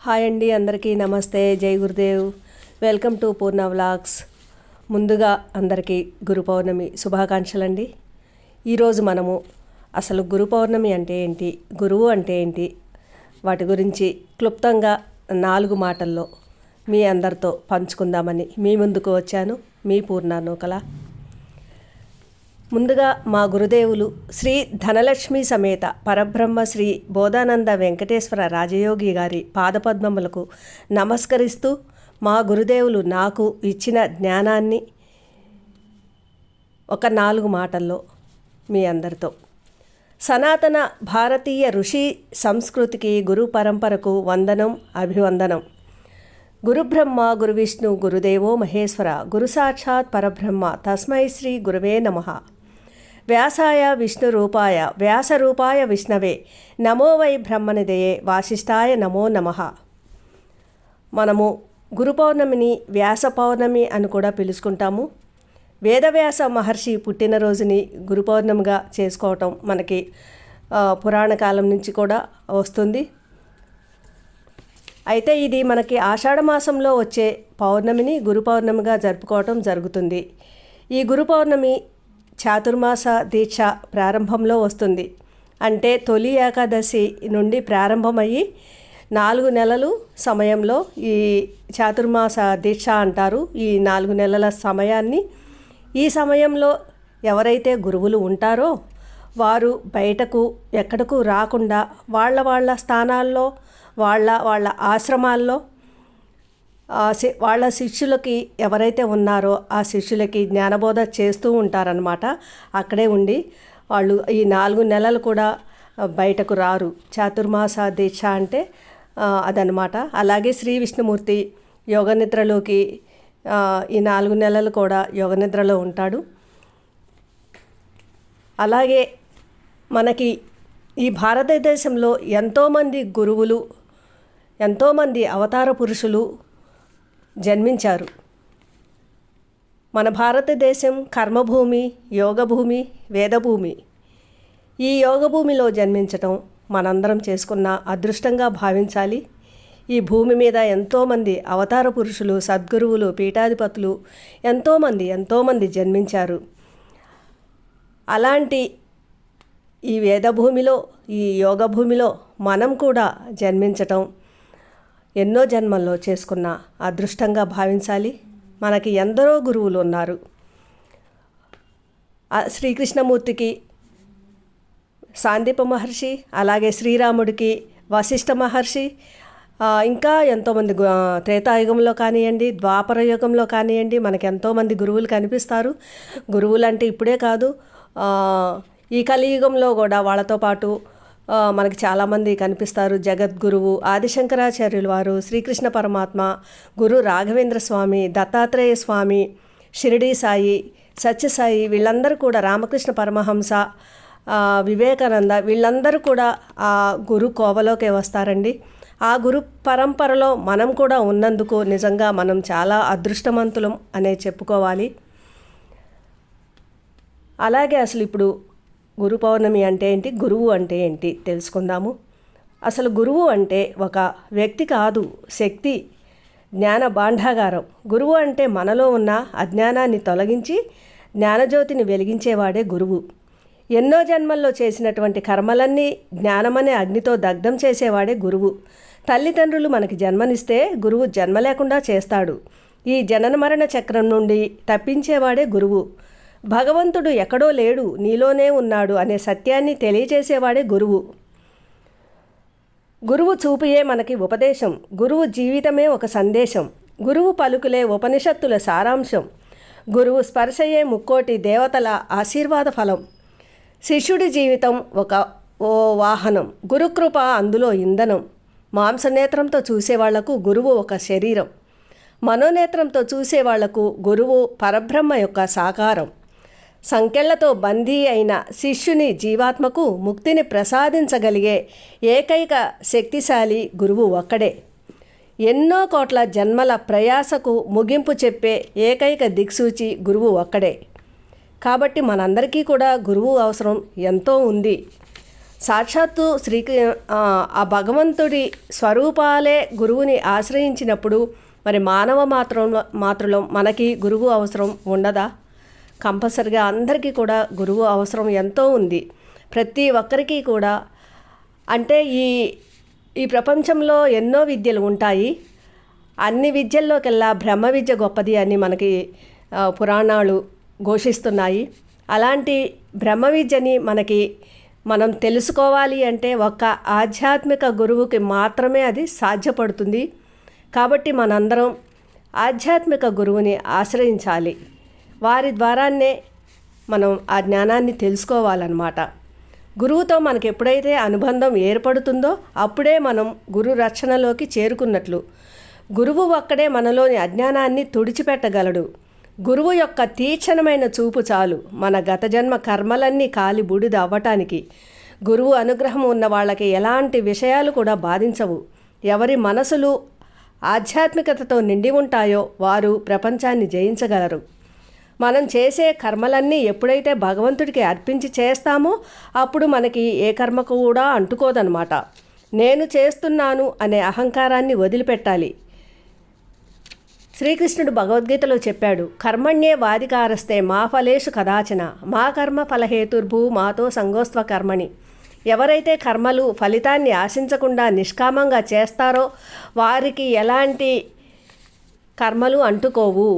Hi అండి, అందరికీ నమస్తే. జై Gurudev. Welcome to Purna vlogs. ముందుగా అందరికీ గురు పౌర్ణమి శుభాకాంక్షలు అండి. ఈరోజు మనము అసలు గురు పౌర్ణమి అంటే ఏంటి, గురువు అంటే ఏంటి, వాటి గురించి క్లుప్తంగా 4 మాటల్లో మీ అందరితో పంచుకుందామని మీ ముందుకు వచ్చాను. మీ పూర్ణ నూకల. ముందుగా మా గురుదేవులు శ్రీ ధనలక్ష్మి సమేత పరబ్రహ్మ శ్రీ బోధానంద వెంకటేశ్వర రాజయోగి గారి పాదపద్మములకు నమస్కరిస్తూ మా గురుదేవులు నాకు ఇచ్చిన జ్ఞానాన్ని ఒక 4 మాటల్లో మీ అందరితో. సనాతన భారతీయ ఋషి సంస్కృతికి గురు పరంపరకు వందనం, అభివందనం. గురుబ్రహ్మ గురు విష్ణు గురుదేవో మహేశ్వర గురు సాక్షాత్ పరబ్రహ్మ తస్మై శ్రీ గురువే నమః. వ్యాసాయ విష్ణురూపాయ వ్యాసరూపాయ విష్ణవే నమో వై బ్రహ్మనిదయే వాసిష్ఠాయ నమో నమః. మనము గురు పౌర్ణమిని వ్యాస పౌర్ణమి అని కూడా పిలుచుకుంటాము. వేదవ్యాస మహర్షి పుట్టినరోజుని గురు పౌర్ణమిగా చేసుకోవటం మనకి పురాణ కాలం నుంచి కూడా వస్తుంది. అయితే ఇది మనకి ఆషాఢ మాసంలో వచ్చే పౌర్ణమిని గురు పౌర్ణమిగా జరుపుకోవటం జరుగుతుంది. ఈ గురు పౌర్ణమి చాతుర్మాస దీక్ష ప్రారంభంలో వస్తుంది. అంటే తొలి ఏకాదశి నుండి ప్రారంభమయ్యి 4 నెలలు సమయంలో ఈ చాతుర్మాస దీక్ష అంటారు. ఈ 4 నెలల సమయాన్ని, ఈ సమయంలో ఎవరైతే గురువులు ఉంటారో వారు బయటకు ఎక్కడకు రాకుండా వాళ్ళ స్థానాల్లో వాళ్ళ ఆశ్రమాల్లో వాళ్ళ శిష్యులకి ఎవరైతే ఉన్నారో ఆ శిష్యులకి జ్ఞానబోధ చేస్తూ ఉంటారనమాట. అక్కడే ఉండి వాళ్ళు ఈ 4 నెలలు కూడా బయటకు రారు. చాతుర్మాస దీక్ష అంటే అదనమాట. అలాగే శ్రీ విష్ణుమూర్తి యోగనిద్రలోకి ఈ 4 నెలలు కూడా యోగనిద్రలో ఉంటాడు. అలాగే మనకి ఈ భారతదేశంలో ఎంతోమంది గురువులు, ఎంతోమంది అవతార పురుషులు జన్మించారు. మన భారతదేశం కర్మభూమి, యోగభూమి, వేదభూమి. ఈ యోగభూమిలో జన్మించటం మనందరం చేసుకున్న అదృష్టంగా భావించాలి. ఈ భూమి మీద ఎంతోమంది అవతార పురుషులు, సద్గురువులు, పీఠాధిపతులు ఎంతోమంది జన్మించారు. అలాంటి ఈ వేదభూమిలో, ఈ యోగభూమిలో మనం కూడా జన్మించటం ఎన్నో జన్మల్లో చేసుకున్న అదృష్టంగా భావించాలి. మనకి ఎందరో గురువులు ఉన్నారు. శ్రీకృష్ణమూర్తికి సాందీప మహర్షి, అలాగే శ్రీరాముడికి వశిష్ఠ మహర్షి, ఇంకా ఎంతోమంది త్రేతాయుగంలో కానివ్వండి, ద్వాపర యుగంలో కానివ్వండి మనకి ఎంతోమంది గురువులు కనిపిస్తారు. గురువులు అంటే ఇప్పుడే కాదు, ఈ కలియుగంలో కూడా వాళ్ళతో పాటు మనకి చాలామంది కనిపిస్తారు. జగద్గురువు ఆదిశంకరాచార్యులు వారు, శ్రీకృష్ణ పరమాత్మ, గురు రాఘవేంద్ర స్వామి, దత్తాత్రేయ స్వామి, షిరిడీ సాయి, సత్యసాయి, వీళ్ళందరూ కూడా, రామకృష్ణ పరమహంస, వివేకానంద, వీళ్ళందరూ కూడా ఆ గురు కోవలోకే వస్తారండి. ఆ గురు పరంపరలో మనం కూడా ఉన్నందుకు నిజంగా మనం చాలా అదృష్టవంతులం అనే చెప్పుకోవాలి. అలాగే అసలు ఇప్పుడు గురు పౌర్ణమి అంటే ఏంటి, గురువు అంటే ఏంటి తెలుసుకుందాము. అసలు గురువు అంటే ఒక వ్యక్తి కాదు, శక్తి, జ్ఞాన భాండాగారం. గురువు అంటే మనలో ఉన్న అజ్ఞానాన్ని తొలగించి జ్ఞానజ్యోతిని వెలిగించేవాడే గురువు. ఎన్నో జన్మల్లో చేసినటువంటి కర్మలన్నీ జ్ఞానమనే అగ్నితో దగ్ధం చేసేవాడే గురువు. తల్లిదండ్రులు మనకి జన్మనిస్తే గురువు జన్మ లేకుండా చేస్తాడు. ఈ జనన మరణ చక్రం నుండి తప్పించేవాడే గురువు. భగవంతుడు ఎక్కడో లేడు, నీలోనే ఉన్నాడు అనే సత్యాన్ని తెలియజేసేవాడే గురువు. గురువు చూపుయే మనకి ఉపదేశం. గురువు జీవితమే ఒక సందేశం. గురువు పలుకులే ఉపనిషత్తుల సారాంశం. గురువు స్పర్శయే ముక్కోటి దేవతల ఆశీర్వాద ఫలం. శిష్యుడి జీవితం ఓ వాహనం, గురుకృప అందులో ఇంధనం. మాంసనేత్రంతో చూసేవాళ్లకు గురువు ఒక శరీరం. మనోనేత్రంతో చూసేవాళ్లకు గురువు పరబ్రహ్మ యొక్క సాకారం. సంకెళ్లతో బందీ అయిన శిష్యుని జీవాత్మకు ముక్తిని ప్రసాదించగలిగే ఏకైక శక్తిశాలి గురువు ఒక్కడే. ఎన్నో కోట్ల జన్మల ప్రయాసకు ముగింపు చెప్పే ఏకైక దిక్సూచి గురువు ఒక్కడే. కాబట్టి మనందరికీ కూడా గురువు అవసరం ఎంతో ఉంది. సాక్షాత్తు ఆ భగవంతుడి స్వరూపాలే గురువుని ఆశ్రయించినప్పుడు మరి మానవ మాత్రలో మనకి గురువు అవసరం ఉండదా? కంపల్సరిగా అందరికీ కూడా గురువు అవసరం ఎంతో ఉంది. ప్రతి ఒక్కరికి కూడా అంటే ఈ ప్రపంచంలో ఎన్నో విద్యలు ఉంటాయి. అన్ని విద్యల్లోకెల్లా బ్రహ్మ విద్య గొప్పది అని మనకి పురాణాలు ఘోషిస్తున్నాయి. అలాంటి బ్రహ్మ విద్యని మనం తెలుసుకోవాలి అంటే ఒక్క ఆధ్యాత్మిక గురువుకి మాత్రమే అది సాధ్యపడుతుంది. కాబట్టి మనందరం ఆధ్యాత్మిక గురువుని ఆశ్రయించాలి. వారి ద్వారానే మనం ఆ జ్ఞానాన్ని తెలుసుకోవాలన్నమాట. గురువుతో మనకు ఎప్పుడైతే అనుబంధం ఏర్పడుతుందో అప్పుడే మనం గురు రక్షణలోకి చేరుకున్నట్లు. గురువు ఒక్కడే మనలోని అజ్ఞానాన్ని తుడిచిపెట్టగలడు. గురువు యొక్క తీక్షణమైన చూపు చాలు మన గత జన్మ కర్మలన్నీ కాలి బూడిద అవ్వటానికి. గురువు అనుగ్రహం ఉన్న వాళ్ళకి ఎలాంటి విషయాలు కూడా బాధించవు. ఎవరి మనసులు ఆధ్యాత్మికతతో నిండి ఉంటాయో వారు ప్రపంచాన్ని జయించగలరు. మనం చేసే కర్మలన్నీ ఎప్పుడైతే భగవంతుడికి అర్పించి చేస్తామో అప్పుడు మనకి ఏ కర్మ కూడా అంటుకోదన్నమాట. నేను చేస్తున్నాను అనే అహంకారాన్ని వదిలిపెట్టాలి. శ్రీకృష్ణుడు భగవద్గీతలో చెప్పాడు, కర్మణ్యే వాదికారస్తే మా ఫలేషు కదాచన మా కర్మ ఫలహేతుర్భూ మాతో సంగోస్త్వ కర్మణి. ఎవరైతే కర్మలు ఫలితాన్ని ఆశించకుండా నిష్కామంగా చేస్తారో వారికి ఎలాంటి కర్మలు అంటుకోవు.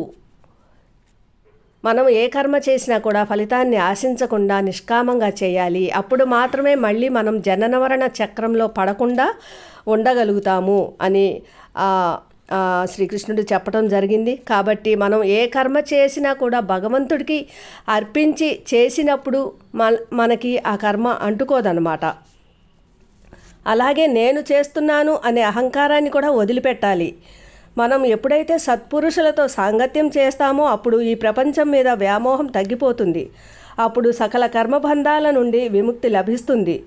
మనం ఏ కర్మ చేసినా కూడా ఫలితాన్ని ఆశించకుండా నిష్కామంగా చేయాలి. అప్పుడు మాత్రమే మళ్ళీ మనం జననమరణ చక్రంలో పడకుండా ఉండగలుగుతాము అని శ్రీకృష్ణుడు చెప్పడం జరిగింది. కాబట్టి మనం ఏ కర్మ చేసినా కూడా భగవంతుడికి అర్పించి చేసినప్పుడు మనకి ఆ కర్మ అంటుకోదన్నమాట. అలాగే నేను చేస్తున్నాను అనే అహంకారాన్ని కూడా వదిలిపెట్టాలి. మనం ఎప్పుడైతే సత్పురుషులతో సాంగత్యం చేస్తామో అప్పుడు ఈ ప్రపంచం మీద వ్యామోహం తగ్గిపోతుంది. అప్పుడు సకల కర్మబంధాల నుండి విముక్తి లభిస్తుంది.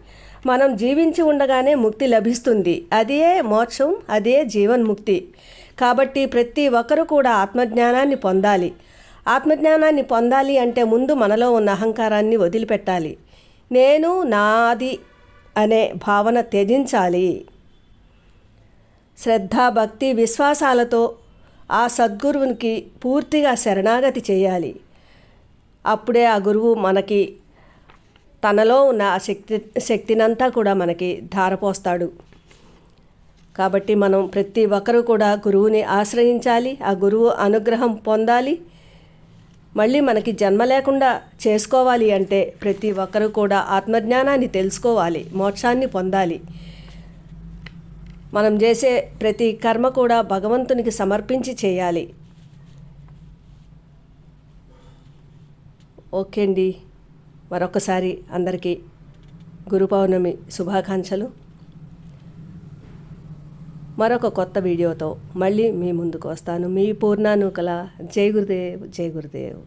మనం జీవించి ఉండగానే ముక్తి లభిస్తుంది. అదే మోక్షం, అదే జీవన్ముక్తి. కాబట్టి ప్రతి ఒక్కరూ కూడా ఆత్మజ్ఞానాన్ని పొందాలి. ఆత్మజ్ఞానాన్ని పొందాలి అంటే ముందు మనలో ఉన్న అహంకారాన్ని వదిలిపెట్టాలి. నేను నాది అనే భావన త్యజించాలి. శ్రద్ధ, భక్తి, విశ్వాసాలతో ఆ సద్గురువునికి పూర్తిగా శరణాగతి చేయాలి. అప్పుడే ఆ గురువు మనకి తనలో ఉన్న ఆ శక్తినంతా కూడా మనకి ధారపోస్తాడు. కాబట్టి మనం ప్రతి ఒక్కరూ కూడా గురువుని ఆశ్రయించాలి. ఆ గురువు అనుగ్రహం పొందాలి. మళ్ళీ మనకి జన్మ లేకుండా చేసుకోవాలి అంటే ప్రతి ఒక్కరూ కూడా ఆత్మజ్ఞానాన్ని తెలుసుకోవాలి, మోక్షాన్ని పొందాలి. మనం చేసే ప్రతి కర్మ కూడా భగవంతునికి సమర్పించి చేయాలి. ఓకే అండి, మరొకసారి అందరికీ గురు పౌర్ణమి శుభాకాంక్షలు. మరొక కొత్త వీడియోతో మళ్ళీ మీ ముందుకు వస్తాను. మీ పూర్ణానూకల. జై గురుదేవ్, జై గురుదేవ్.